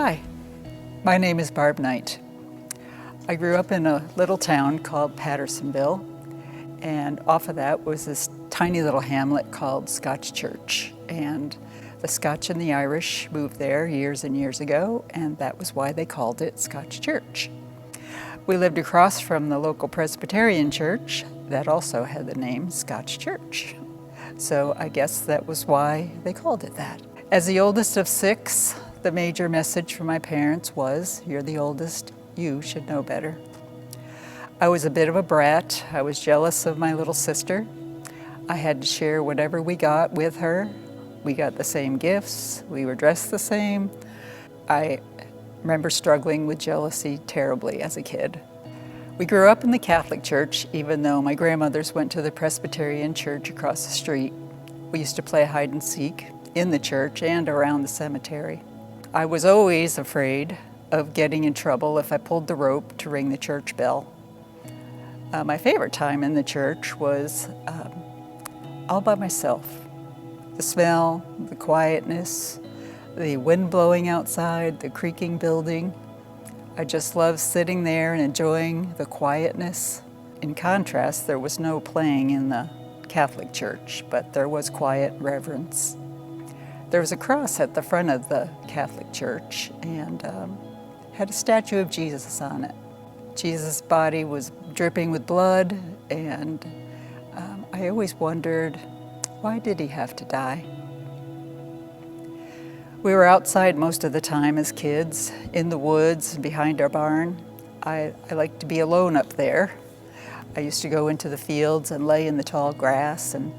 Hi, my name is Barb Knight. I grew up in a little town called Pattersonville, and off of that was this tiny little hamlet called Scotch Church. And the Scotch and the Irish moved there years and years ago, and that was why they called it Scotch Church. We lived across from the local Presbyterian church that also had the name Scotch Church. So I guess that was why they called it that. As the oldest of six, the major message from my parents was, "You're the oldest, you should know better." I was a bit of a brat. I was jealous of my little sister. I had to share whatever we got with her. We got the same gifts. We were dressed the same. I remember struggling with jealousy terribly as a kid. We grew up in the Catholic Church, even though my grandmothers went to the Presbyterian church across the street. We used to play hide and seek in the church and around the cemetery. I was always afraid of getting in trouble if I pulled the rope to ring the church bell. My favorite time in the church was all by myself. The smell, the quietness, the wind blowing outside, the creaking building. I just loved sitting there and enjoying the quietness. In contrast, there was no playing in the Catholic Church, but there was quiet reverence. There was a cross at the front of the Catholic Church and had a statue of Jesus on it. Jesus' body was dripping with blood, and I always wondered, why did he have to die? We were outside most of the time as kids, in the woods behind our barn. I liked to be alone up there. I used to go into the fields and lay in the tall grass, and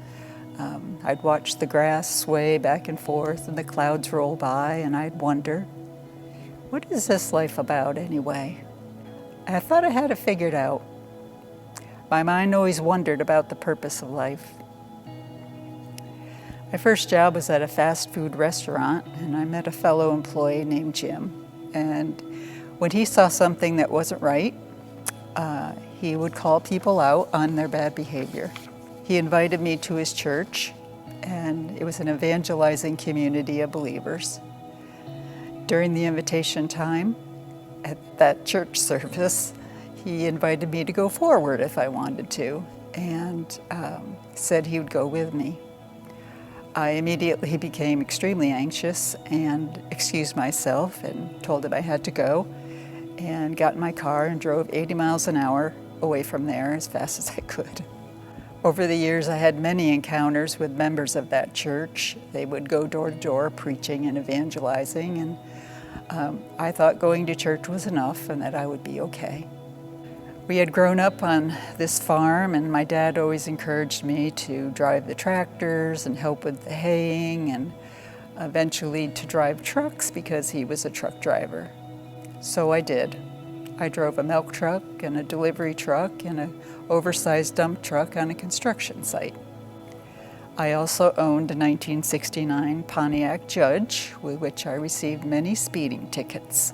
I'd watch the grass sway back and forth and the clouds roll by, and I'd wonder, what is this life about anyway? I thought I had it figured out. My mind always wondered about the purpose of life. My first job was at a fast food restaurant, and I met a fellow employee named Jim. And when he saw something that wasn't right, he would call people out on their bad behavior. He invited me to his church, and it was an evangelizing community of believers. During the invitation time at that church service, he invited me to go forward if I wanted to, and said he would go with me. I immediately became extremely anxious and excused myself and told him I had to go, and got in my car and drove 80 miles an hour away from there as fast as I could. Over the years, I had many encounters with members of that church. They would go door to door preaching and evangelizing, and I thought going to church was enough and that I would be okay. We had grown up on this farm, and my dad always encouraged me to drive the tractors and help with the haying, and eventually to drive trucks because he was a truck driver. So I did. I drove a milk truck and a delivery truck and an oversized dump truck on a construction site. I also owned a 1969 Pontiac Judge, with which I received many speeding tickets.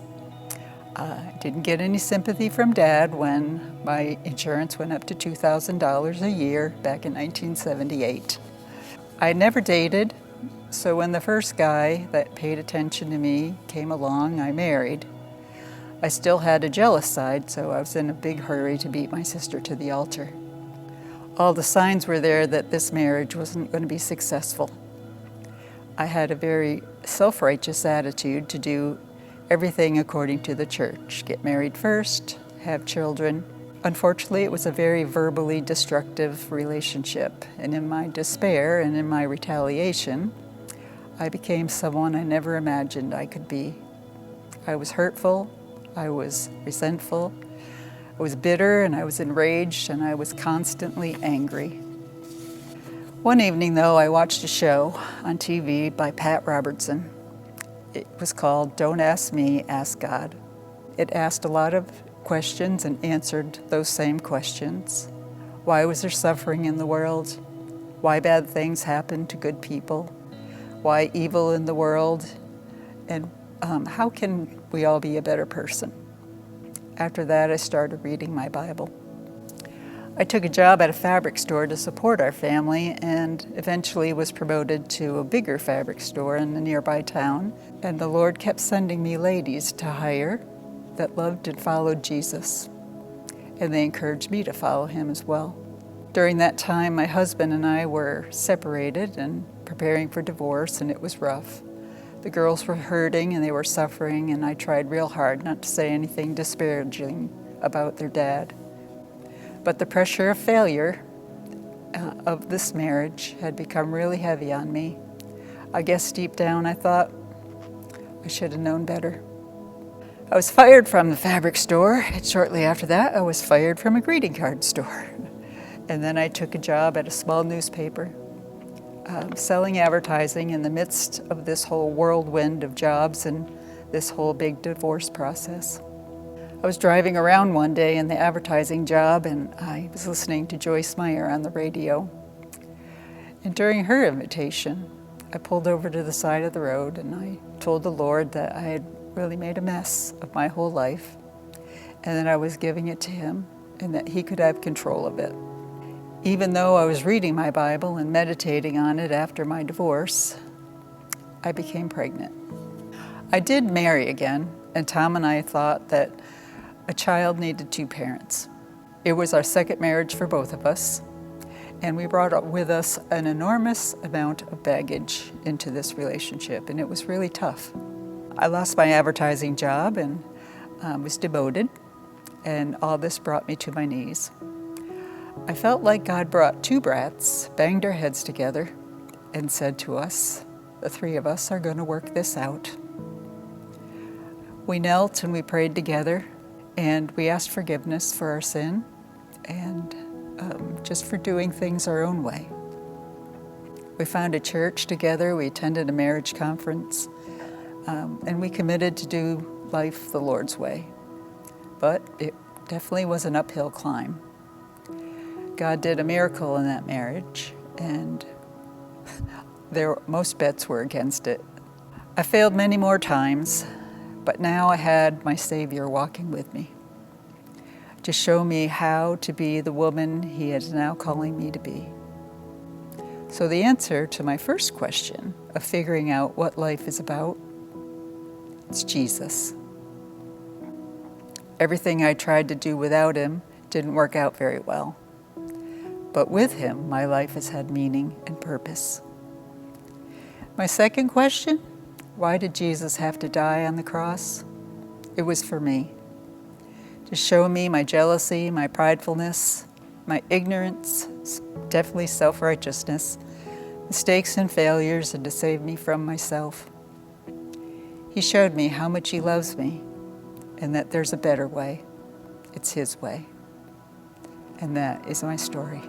I didn't get any sympathy from Dad when my insurance went up to $2,000 a year back in 1978. I never dated, so when the first guy that paid attention to me came along, I married. I still had a jealous side, so I was in a big hurry to beat my sister to the altar. All the signs were there that this marriage wasn't going to be successful. I had a very self-righteous attitude to do everything according to the church. Get married first, have children. Unfortunately, it was a very verbally destructive relationship, and in my despair and in my retaliation, I became someone I never imagined I could be. I was hurtful, I was resentful, I was bitter, and I was enraged, and I was constantly angry. One evening, though, I watched a show on TV by Pat Robertson. It was called Don't Ask Me, Ask God. It asked a lot of questions and answered those same questions. Why was there suffering in the world? Why bad things happen to good people? Why evil in the world? And how can we all be a better person? After that, I started reading my Bible. I took a job at a fabric store to support our family and eventually was promoted to a bigger fabric store in a nearby town. And the Lord kept sending me ladies to hire that loved and followed Jesus. And they encouraged me to follow him as well. During that time, my husband and I were separated and preparing for divorce, and it was rough. The girls were hurting and they were suffering, and I tried real hard not to say anything disparaging about their dad. But the pressure of failure of this marriage had become really heavy on me. I guess deep down I thought I should have known better. I was fired from the fabric store, and shortly after that I was fired from a greeting card store. And then I took a job at a small newspaper, selling advertising in the midst of this whole whirlwind of jobs and this whole big divorce process. I was driving around one day in the advertising job, and I was listening to Joyce Meyer on the radio. And during her invitation, I pulled over to the side of the road and I told the Lord that I had really made a mess of my whole life, and that I was giving it to him and that he could have control of it. Even though I was reading my Bible and meditating on it after my divorce, I became pregnant. I did marry again, and Tom and I thought that a child needed two parents. It was our second marriage for both of us, and we brought with us an enormous amount of baggage into this relationship, and it was really tough. I lost my advertising job and was demoted, and all this brought me to my knees. I felt like God brought two brats, banged our heads together, and said to us, the three of us are going to work this out. We knelt and we prayed together, and we asked forgiveness for our sin and just for doing things our own way. We found a church together, we attended a marriage conference, and we committed to do life the Lord's way. But it definitely was an uphill climb. God did a miracle in that marriage, and most bets were against it. I failed many more times, but now I had my Savior walking with me to show me how to be the woman he is now calling me to be. So the answer to my first question of figuring out what life is about, it's Jesus. Everything I tried to do without him didn't work out very well. But with him, my life has had meaning and purpose. My second question, why did Jesus have to die on the cross? It was for me, to show me my jealousy, my pridefulness, my ignorance, definitely self-righteousness, mistakes and failures, and to save me from myself. He showed me how much he loves me and that there's a better way. It's his way. And that is my story.